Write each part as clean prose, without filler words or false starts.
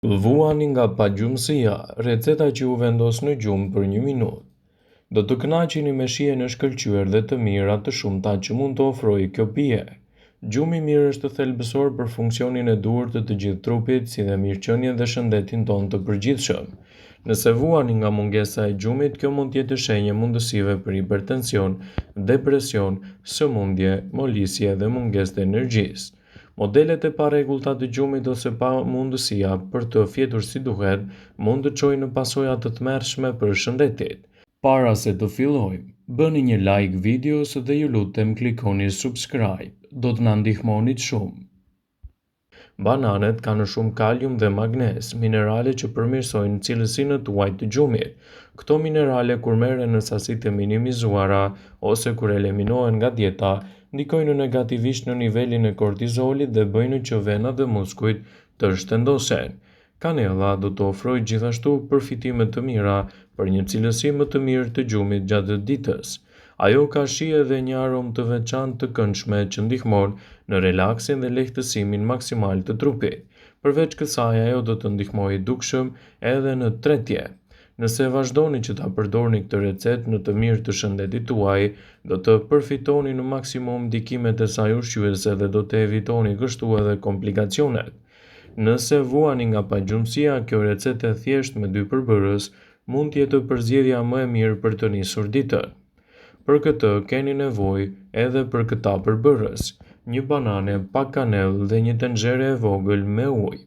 Vuani nga pagjumësia, receta që u vendos në gjumë për 1 minutë. Do të kënaqeni me shijen e shkëlqyer dhe të mira të shumta që mund të ofrojë kjo pije. Gjumi i mirë është thelbësor për funksionin e duhur të gjithë trupit, si dhe mirëqenien dhe shëndetin tonë të përgjithshëm. Nëse vuani nga mungesa e gjumit, kjo mund të jetë shenjë mundësive për hipertension, depresion, sëmundje, molisje dhe mungesë të energjisë. Modelet e parregullta të gjumit ose pamundësia për të fjetur si duhet mund të çojë në pasoja të tmerrshme për shëndetin. Para se të fillojmë, bëni një like videos dhe ju lutem klikoni subscribe, do të na ndihmonit shumë. Bananet kanë shumë kalium dhe magnez, minerale që përmirësojnë cilësinë tuaj të gjumit. Këto minerale kur merren në sasitë e minimizuara ose kur eliminohen nga dieta, ndikojnë negativisht në nivelin e kortizolit dhe bëjnë që venat dhe muskujt të shtendosen. Kanella do të ofrojë gjithashtu përfitime të mira për një cilësi më të mirë të gjumit gjatë ditës. Ajo ka shije dhe një aromë të veçantë të këndshme që ndihmon në relaksin dhe lehtësimin maksimal të trupit. Përveç kësaj, ajo do të ndihmojë dukshëm edhe në tretje. Nëse vazhdoni që ta përdorni këtë recetë në të mirë të shëndetit tuaj, do të përfitoni në maksimum ndikimet e saj ushqyese dhe do të evitoni kështu edhe komplikacionet. Nëse vuani nga pagjumësia, kjo recetë e thjeshtë me 2 përbërës mund të jetë përzgjedhja më e mirë për të nisur ditën. Për këtë keni nevojë edhe për këta përbërës: 1 banane, pak kanellë dhe një tenxhere e vogël me ujë.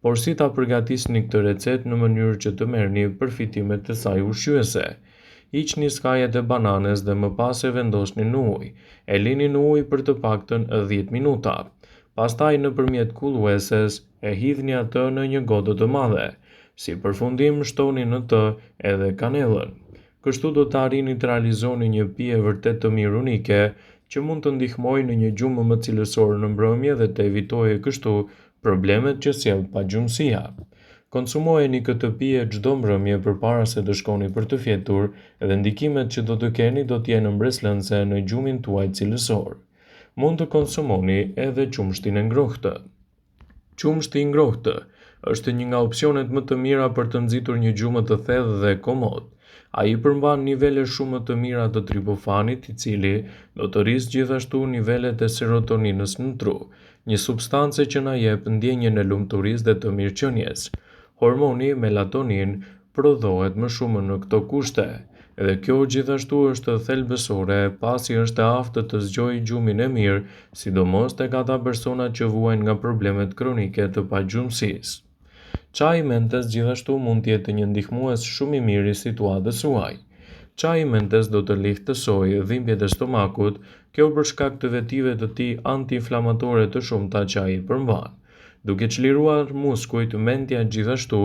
Por si ta përgatisni këtë recetë në mënyrë që të merrni përfitimet të saj ushqyese? Hiqni skajet e bananes dhe më pas e vendosni në ujë. E lini në ujë për të paktën 10 minuta. Pastaj nëpërmjet kullueses e hidhni atë në një godë të madhe. Si përfundim shtoni në të edhe kanellën. Kështu do të arrini të realizoni një pije vërtet të mirë unike, që mund të ndihmojë në një gjumë më cilësore në mbrëmje dhe të evitojë kështu problemet që sjell pagjumësia. Konsumojeni këtë pije çdo mbrëmje përpara se të shkoni për të fjetur dhe ndikimet që do të keni do të jenë mbreslënse në gjumin tuaj cilësor. Mund të konsumoni edhe qumshtin e ngrohtë. Qumshti i ngrohtë është një nga opsionet më të mira për të nxitur një gjumë të thellë dhe komod. Ai përmban nivele shumë të mira të tripofanit, i cili do të rrisë gjithashtu nivelet e serotoninës në tru, një substance që na jep ndjenjen e lumturisë dhe të mirëqenies. Hormoni melatonin prodhohet më shumë në këto kushte, dhe kjo gjithashtu është thelbësore pasi është e aftë të zgjojë gjumin e mirë, sidomos tek ata persona që vuajnë nga problemet kronike të pagjumësisë. Çaji mentes gjithashtu mund të jetë një ndihmues shumë i mirë i situatës suaj. Çaji mentes do të lehtësojë dhimbjet e stomakut, kjo për shkak të vetive të tij antiinflamatore të shumta që ai përmban. Duke çliruar muskujt, mendja gjithashtu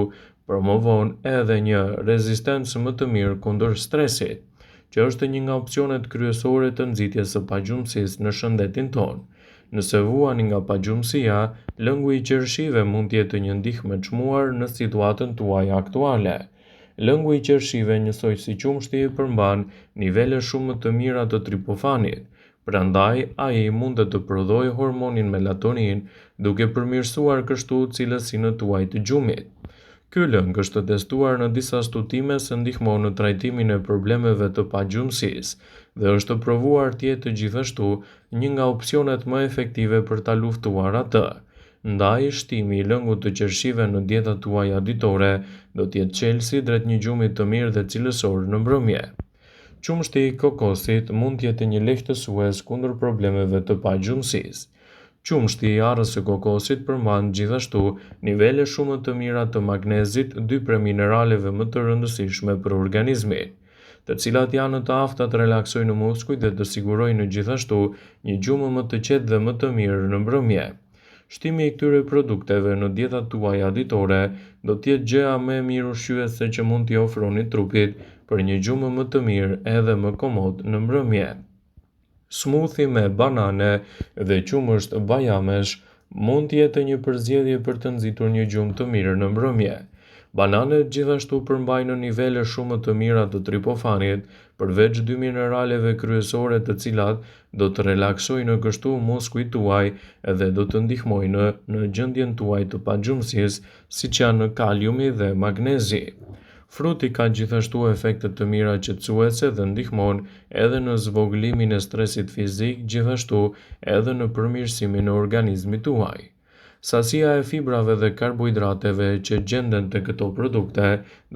promovon edhe një rezistencë më të mirë kundër stresit, që është një nga opsionet kryesore të nxitjes së pagjumësisë në shëndetin tonë. Nëse vuani nga pagjumësia, lëngu i qershive mund të jetë një ndihmë e çmuar në situatën tuaj aktuale. Lëngu i qershive, njësoj si qumshti, përmban nivele shumë të mira të tripofanit, prandaj ai mund të prodhojë hormonin melatonin, duke përmirësuar kështu cilësinë tuaj të gjumit. Ky lëng është testuar në disa studime se ndihmon në trajtimin e problemeve të pagjumësisë dhe është provuar të jetë gjithashtu një nga opsionet më efektive për ta luftuar atë. Ndaj, shtimi i lëngut të qershive në dietat tuaja ditore do të jetë çelësi drejt një gjumi të mirë dhe cilësor në mbrëmje. Qumshti i kokosit mund të jetë një lehtësues kundër problemeve të pagjumësisë. Qumshti i arrës së kokosit përmban gjithashtu nivele shumë të mira të magnezit, 2 prej mineraleve më të rëndësishme për organizmin, të cilat janë të afta të relaksojnë muskujt dhe të sigurojnë gjithashtu një gjumë më të qetë dhe më të mirë në mbrëmje. Shtimi i këtyre produkteve në dietat tuaja ditore do të jetë gjëja më e mirë ushqyese që mund t'i ofroni trupit për një gjumë më të mirë edhe më komod në mbrëmje. Smoothie me banane dhe qumësht bajamesh mund të jetë një përzgjedhje për të nxitur një gjumë të mirë në mbrëmje. Bananet gjithashtu përmbajnë nivele shumë të mira të tripofanit, përveç dy mineraleve kryesore të cilat do të relaksojnë kështu muskujt tuaj edhe do të ndihmojnë në gjendjen tuaj të pagjumësisë, siç janë kaliumi dhe magnezi. Fruti ka gjithashtu efekte të mira qetësuese dhe ndihmon edhe në zvogëlimin e stresit fizik, gjithashtu edhe në përmirësimin e organizmit tuaj. Sasia e fibrave dhe karbohidrateve që gjenden te këto produkte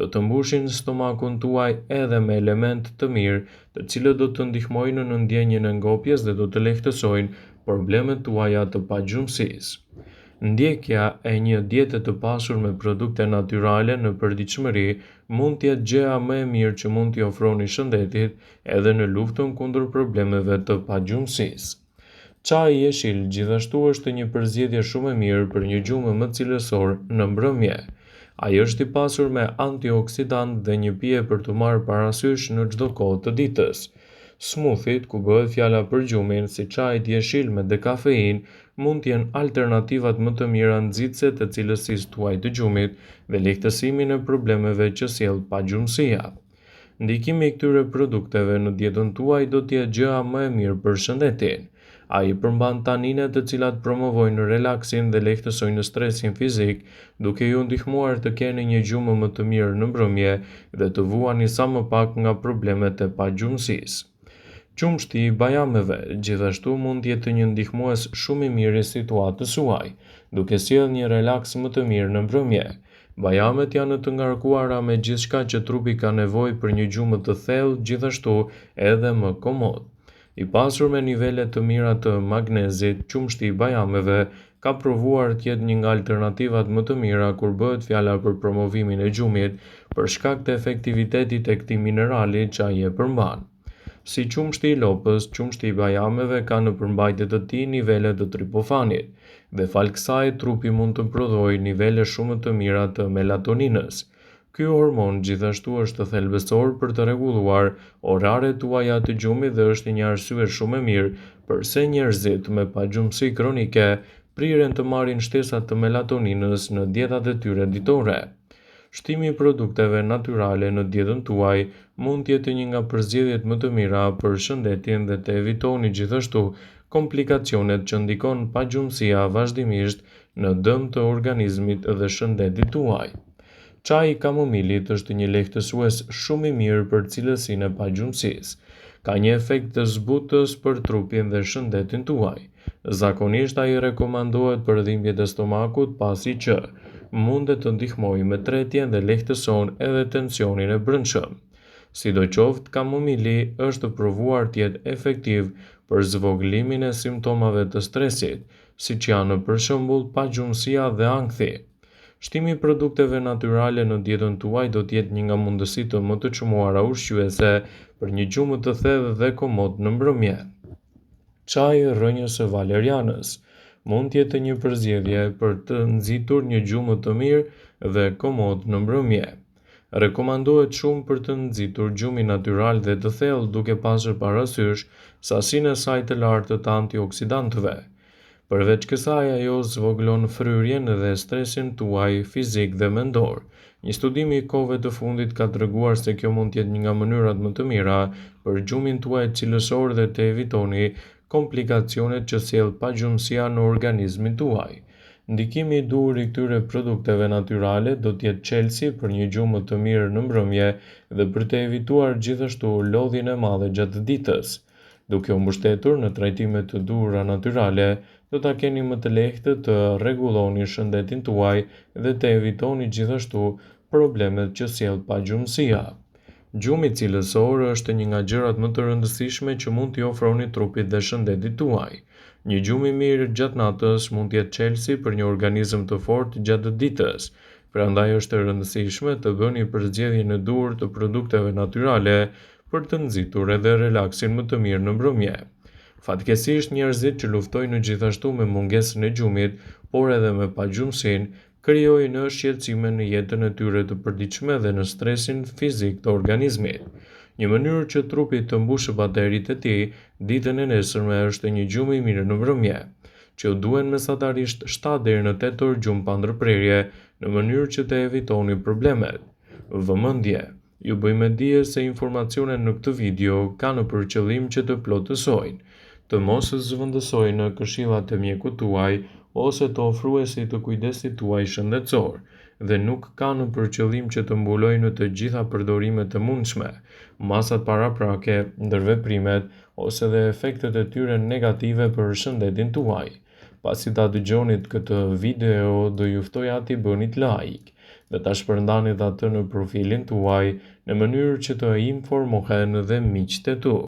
do të mbushin stomakun tuaj edhe me elementë të mirë, të cilët do të ndihmojnë në ndjenjen e ngopjes dhe do të lehtësojnë problemet tuaja të pagjumësisë. Ndjekja e një diete të pasur me produkte natyrale në përditshmëri mund të jetë gjëja më e mirë që mund t'i ofroni shëndetit edhe në luftën kundër problemeve të pagjumësisë. Çaji i jeshil gjithashtu është një përzgjedhje shumë e mirë për një gjumë më cilësor në mbrëmje. Ai është i pasur me antioksidant dhe një pije për të marrë parasysh në çdo kohë të ditës. Smoothie-t, ku bëhet fjala për gjumin, si çaji i jeshil me dekafeinë, mund të jenë alternativat më të mira nxitëse të cilësisë tuaj të gjumit dhe lehtësimin e problemeve që sjell pagjumësia. Ndikimi i këtyre produkteve në dietën tuaj do të jetë gjëja më e mirë për shëndetin. Ai përmban tanine të cilat promovojnë relaksin dhe lehtësojnë stresin fizik, duke ju ndihmuar të keni një gjumë më të mirë në mbrëmje dhe të vuani sa më pak nga problemet e pagjumësisë. Qumshti i bajameve gjithashtu mund të jetë një ndihmues shumë i mirë i situatës suaj, duke sjellë një relaks më të mirë në mbrëmje. Bajamet janë të ngarkuara me gjithçka që trupi ka nevojë për një gjumë të thellë, gjithashtu edhe më komod. I pasur me nivele të mira të magnezit, qumshti i bajameve ka provuar të jetë një nga alternativat më të mira kur bëhet fjala për promovimin e gjumit për shkak të efektivitetit të këtij minerali që ai e përmban. Si qumshti i lopës, qumshti i bajameve ka në përmbajtje të tij nivele të tripofanit, dhe fal kësaj trupi mund të prodhojë nivele shumë të mira të melatoninës. Ky hormon gjithashtu është thelbësor për të rregulluar oraret tuaja të gjumit dhe është një arsye shumë e mirë pse njerëzit me pagjumësi kronike priren të marrin shtesa të melatoninës në dietat e tyre ditore. Shtimi i produkteve natyrale në dietën tuaj mund të jetë një nga përzgjedhjet më të mira për shëndetin dhe të evitoni gjithashtu komplikacionet që ndikon pagjumësia vazhdimisht në dëm të organizmit dhe shëndetit tuaj. Çaji i kamomilit është një lehtësues shumë i mirë për cilësinë e pagjumësisë. Ka një efekt të zbutës për trupin dhe shëndetin tuaj. Zakonisht ai rekomandohet për dhimbjet e stomakut pasi që mundet të ndihmojë me tretjen dhe lehtëson edhe tensionin e brendshëm. Sidoqoftë, kamomili është provuar të jetë efektiv për zvogëlimin e simptomave të stresit, siç janë për shembull pagjumësia dhe ankthi. Shtimi i produkteve natyrale në dietën tuaj do të jetë një nga mundësitë më të çmuara ushqyese për një gjumë të thellë dhe komod në mbrëmje. Çaji i rrënjës së valerianës mund të jetë një përzgjedhje për të nxitur një gjumë të mirë dhe komod në mbrëmje. Rekomandohet shumë për të nxitur gjumin natyral dhe të thellë duke pasur parasysh sasinë e saj të lartë të antioksidantëve. Përveç kësaj, ajo zvogëlon fryrjen dhe stresin tuaj fizik dhe mendor. Një studim i kohëve të fundit ka treguar se kjo mund të jetë një nga mënyrat më të mira për gjumin tuaj cilësor dhe të evitoni komplikacionet që sjell pagjumësia në organizmin tuaj. Ndikimi i duhur i këtyre produkteve natyrale do të jetë çelësi për një gjumë të mirë në mbrëmje dhe për të evituar gjithashtu lodhjen e madhe gjatë ditës. Duke u mbështetur në trajtime të duhura natyrale, do ta keni më të lehtë të rregulloni shëndetin tuaj dhe të evitoni gjithashtu problemet që sjell pagjumësia. Gjumi cilësor është një nga gjërat më të rëndësishme që mund t'i ofroni trupit dhe shëndetit tuaj. Një gjumë i mirë gjatë natës mund të jetë çelësi për një organizëm të fortë gjatë ditës. Prandaj është e rëndësishme të bëni përzgjedhjen e duhur të produkteve natyrale për të nxitur edhe relaksin më të mirë në mbrëmje. Fatkeqësisht, njerëzit që luftojnë gjithashtu me mungesën e gjumit, por edhe me pagjumësinë, krijojnë shqetësime në jetën e tyre të përditshme dhe në stresin fizik të organizmit. Një mënyrë që trupi të mbushë bateritë e tij ditën e nesërme është një gjumë i mirë në mbrëmje. që ju duhen mesatarisht 7 deri në 8 orë gjumë pa ndërprerje në mënyrë që të evitoni problemet. Vëmendje, ju bëj me dije se informacionet në këtë video kanë për qëllim që të plotësojnë, të mos zëvendësojnë në këshillat e mjekut tuaj ose të ofruesit të kujdesit tuaj shëndetësor, dhe nuk kanë për qëllim që të mbulojnë në të gjitha përdorimet e mundshme, masat paraprake, ndërveprimet ose dhe efektet e tyre negative për shëndetin tuaj. Pasi ta dëgjonit këtë video, do ju ftoja t'i bënit like dhe ta shpërndanit atë në profilin tuaj në mënyrë që të informohen dhe miqtë e tu.